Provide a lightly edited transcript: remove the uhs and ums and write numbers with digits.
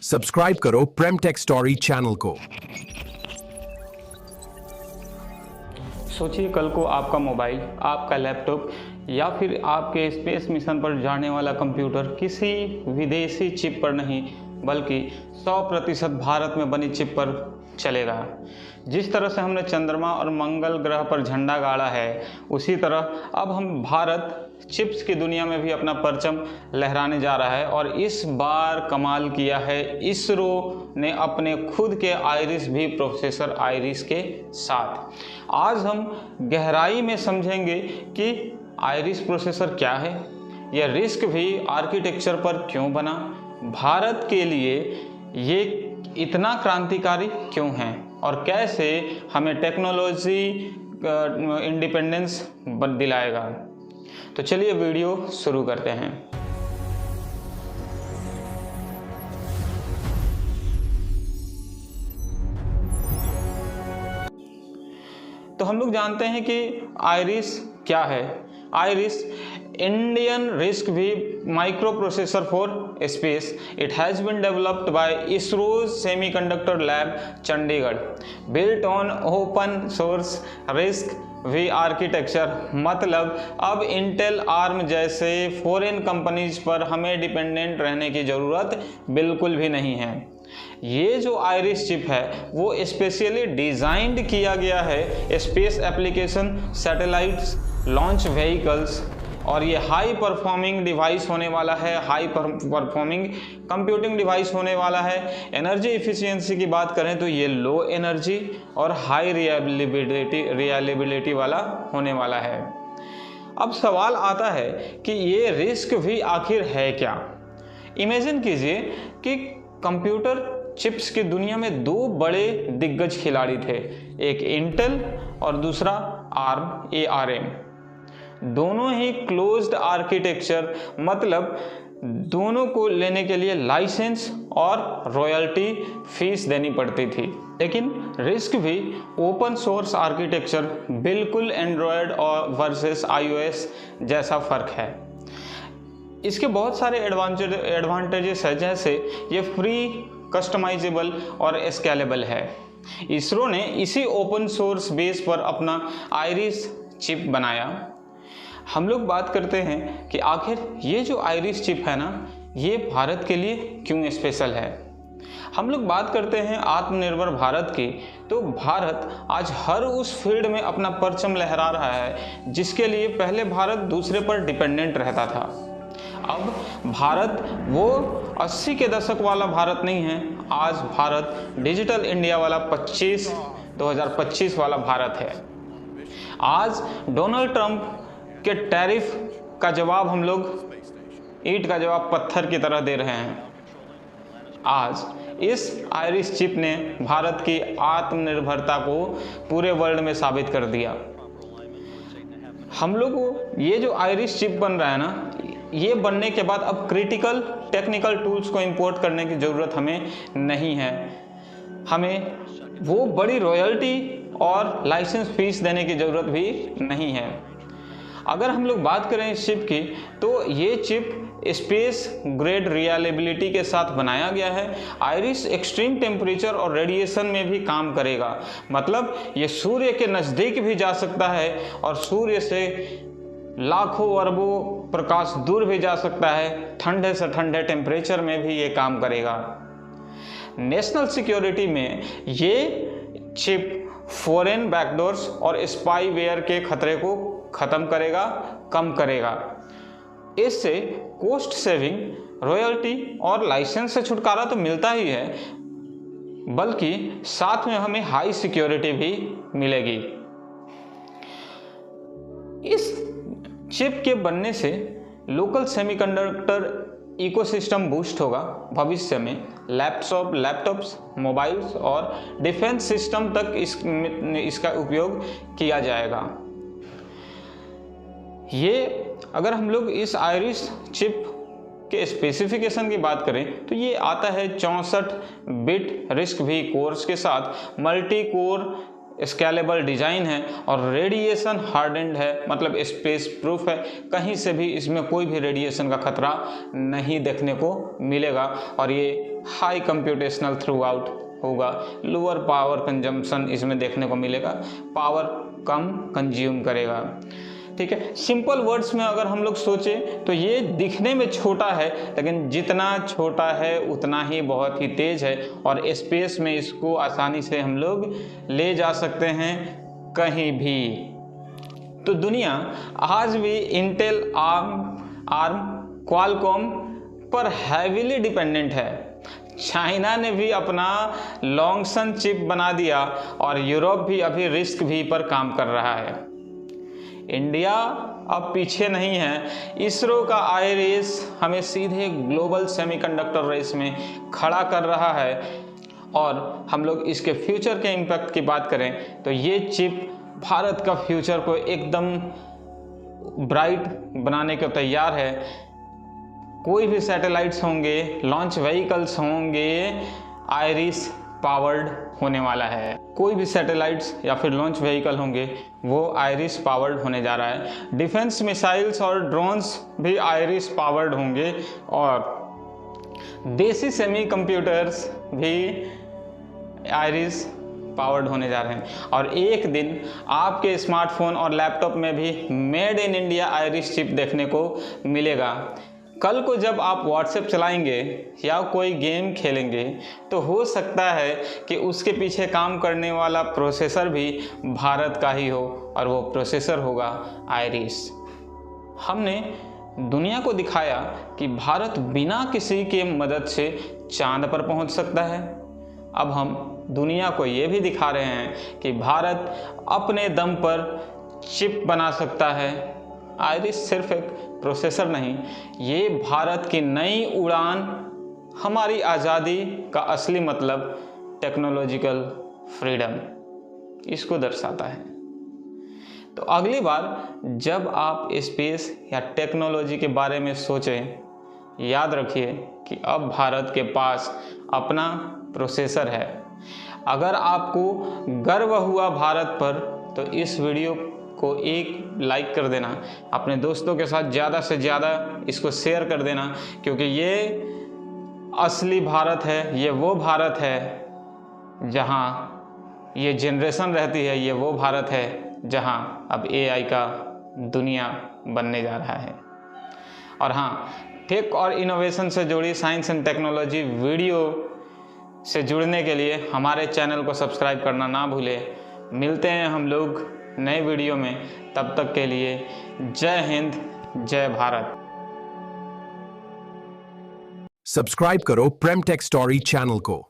Subscribe करो प्रेम take story channel को। सोचिए कल को आपका मोबाइल, आपका लैपटॉप या फिर आपके स्पेस मिशन पर जाने वाला कंप्यूटर किसी विदेशी चिप पर नहीं बल्कि 100% भारत में बनी चिप पर चलेगा। जिस तरह से हमने चंद्रमा और मंगल ग्रह पर झंडा गाड़ा है, उसी तरह अब हम भारत चिप्स की दुनिया में भी अपना परचम लहराने जा रहा है। और इस बार कमाल किया है, इसरो ने अपने खुद के आइरिस भी प्रोसेसर आइरिस के साथ। आज हम गहराई में समझेंगे कि आइरिस प्रोसेसर क्या है, यह रिस्क भी आर्किटेक्चर पर क्यों बना, भारत के लिए ये इतना क्रांतिकारी क्यों है और कैसे हमें टेक्नोलॉजी इंडिपेंडेंस दिलाएगा। तो चलिए वीडियो शुरू करते हैं। तो हम लोग जानते हैं कि आइरिस क्या है। Iris Indian RISC V microprocessor for space. It has been developed by ISRO's semiconductor lab Chandigarh, built on open source RISC V architecture. मतलब अब इंटेल, आर्म जैसे फॉरेन कंपनीज पर हमें डिपेंडेंट रहने की ज़रूरत बिल्कुल भी नहीं है। ये जो आइरिस चिप है वो स्पेशली डिज़ाइंड किया गया है space application, satellites, launch vehicles, और ये हाई परफॉर्मिंग डिवाइस होने वाला है, हाई परफॉर्मिंग कंप्यूटिंग डिवाइस होने वाला है। एनर्जी इफिशियंसी की बात करें तो ये लो एनर्जी और हाई रिलायबिलिटी वाला होने वाला है। अब सवाल आता है कि ये रिस्क भी आखिर है क्या। इमेजिन कीजिए कि कंप्यूटर चिप्स की दुनिया में दो बड़े दिग्गज खिलाड़ी थे, एक इंटेल और दूसरा ARM। दोनों ही क्लोज्ड आर्किटेक्चर, मतलब दोनों को लेने के लिए लाइसेंस और रॉयल्टी फीस देनी पड़ती थी। लेकिन रिस्क भी ओपन सोर्स आर्किटेक्चर, बिल्कुल एंड्रॉयड और वर्सेस iOS जैसा फ़र्क है। इसके बहुत सारे एडवांटेजेस है, जैसे ये फ्री, कस्टमाइजेबल और स्केलेबल है। इसरो ने इसी ओपन सोर्स बेस पर अपना आइरिस चिप बनाया। हम लोग बात करते हैं कि आखिर ये जो आइरिस चिप है ना, ये भारत के लिए क्यों स्पेशल है। हम लोग बात करते हैं आत्मनिर्भर भारत की, तो भारत आज हर उस फील्ड में अपना परचम लहरा रहा है जिसके लिए पहले भारत दूसरे पर डिपेंडेंट रहता था। अब भारत वो 80 के दशक वाला भारत नहीं है, आज भारत डिजिटल इंडिया वाला 2025 वाला भारत है। आज डोनाल्ड ट्रंप के टैरिफ का जवाब हम लोग ईंट का जवाब पत्थर की तरह दे रहे हैं। आज इस आइरिस चिप ने भारत की आत्मनिर्भरता को पूरे वर्ल्ड में साबित कर दिया। हम लोग को ये जो आइरिस चिप बन रहा है ना, ये बनने के बाद अब क्रिटिकल टेक्निकल टूल्स को इंपोर्ट करने की ज़रूरत हमें नहीं है। हमें वो बड़ी रॉयल्टी और लाइसेंस फीस देने की ज़रूरत भी नहीं है। अगर हम लोग बात करें इस चिप की, तो ये चिप स्पेस ग्रेड रिलायबिलिटी के साथ बनाया गया है। आइरिस एक्सट्रीम टेम्परेचर और रेडिएशन में भी काम करेगा। मतलब ये सूर्य के नज़दीक भी जा सकता है और सूर्य से लाखों अरबों प्रकाश दूर भी जा सकता है। ठंडे से ठंडे टेम्परेचर में भी ये काम करेगा। नेशनल सिक्योरिटी में ये चिप फॉरेन बैकडोर्स और स्पाईवेयर के खतरे को ख़त्म करेगा, कम करेगा। इससे कॉस्ट सेविंग, रॉयल्टी और लाइसेंस से छुटकारा तो मिलता ही है, बल्कि साथ में हमें हाई सिक्योरिटी भी मिलेगी। इस चिप के बनने से लोकल सेमीकंडक्टर इकोसिस्टम बूस्ट होगा। भविष्य में लैपटॉप्स, मोबाइल्स और डिफेंस सिस्टम तक इसका उपयोग किया जाएगा। ये अगर हम लोग इस आइरिस चिप के स्पेसिफिकेशन की बात करें तो ये आता है 64 बिट रिस्क भी कोर्स के साथ, मल्टी कोर स्केलेबल डिज़ाइन है और रेडिएशन हार्डेंड है, मतलब स्पेस प्रूफ है। कहीं से भी इसमें कोई भी रेडिएशन का खतरा नहीं देखने को मिलेगा और ये हाई कंप्यूटेशनल थ्रू आउट होगा, लोअर पावर कंजम्पशन इसमें देखने को मिलेगा, पावर कम कंज्यूम करेगा। ठीक है, सिंपल वर्ड्स में अगर हम लोग सोचें तो ये दिखने में छोटा है, लेकिन जितना छोटा है उतना ही बहुत ही तेज है, और स्पेस में इसको आसानी से हम लोग ले जा सकते हैं कहीं भी। तो दुनिया आज भी इंटेल, आर्म, क्वालकॉम पर हैवीली डिपेंडेंट है। चाइना ने भी अपना लॉन्गसन चिप बना दिया और यूरोप भी अभी रिस्क भी पर काम कर रहा है। इंडिया अब पीछे नहीं है। इसरो का आईरिस हमें सीधे ग्लोबल सेमीकंडक्टर रेस में खड़ा कर रहा है, और हम लोग इसके फ्यूचर के इम्पैक्ट की बात करें तो ये चिप भारत का फ्यूचर को एकदम ब्राइट बनाने को तैयार है। कोई भी सैटेलाइट्स होंगे, लॉन्च व्हीकल्स होंगे, आईरिस पावर्ड होने वाला है। कोई भी सैटेलाइट्स या फिर लॉन्च व्हीकल होंगे वो आईरिस पावर्ड होने जा रहा है। डिफेंस मिसाइल्स और ड्रोन्स भी आईरिस पावर्ड होंगे, और देसी सेमी कंप्यूटर्स भी आईरिस पावर्ड होने जा रहे हैं। और एक दिन आपके स्मार्टफोन और लैपटॉप में भी made in India Iris chip देखने को मिलेगा। कल को जब आप व्हाट्सएप चलाएंगे या कोई गेम खेलेंगे तो हो सकता है कि उसके पीछे काम करने वाला प्रोसेसर भी भारत का ही हो, और वो प्रोसेसर होगा आईरिस। हमने दुनिया को दिखाया कि भारत बिना किसी के मदद से चांद पर पहुंच सकता है। अब हम दुनिया को ये भी दिखा रहे हैं कि भारत अपने दम पर चिप बना सकता है। आईरिस सिर्फ एक प्रोसेसर नहीं, ये भारत की नई उड़ान, हमारी आज़ादी का असली मतलब टेक्नोलॉजिकल फ्रीडम, इसको दर्शाता है। तो अगली बार जब आप स्पेस या टेक्नोलॉजी के बारे में सोचें, याद रखिए कि अब भारत के पास अपना प्रोसेसर है। अगर आपको गर्व हुआ भारत पर तो इस वीडियो को एक लाइक कर देना, अपने दोस्तों के साथ ज़्यादा से ज़्यादा इसको शेयर कर देना, क्योंकि ये असली भारत है, ये वो भारत है जहाँ ये जनरेशन रहती है, ये वो भारत है जहाँ अब एआई का दुनिया बनने जा रहा है। और हाँ, टेक और इनोवेशन से जुड़ी साइंस एंड टेक्नोलॉजी वीडियो से जुड़ने के लिए हमारे चैनल को सब्सक्राइब करना ना भूलें। मिलते हैं हम लोग नए वीडियो में, तब तक के लिए जय हिंद, जय भारत। सब्सक्राइब करो प्रेमटेक स्टोरी चैनल को।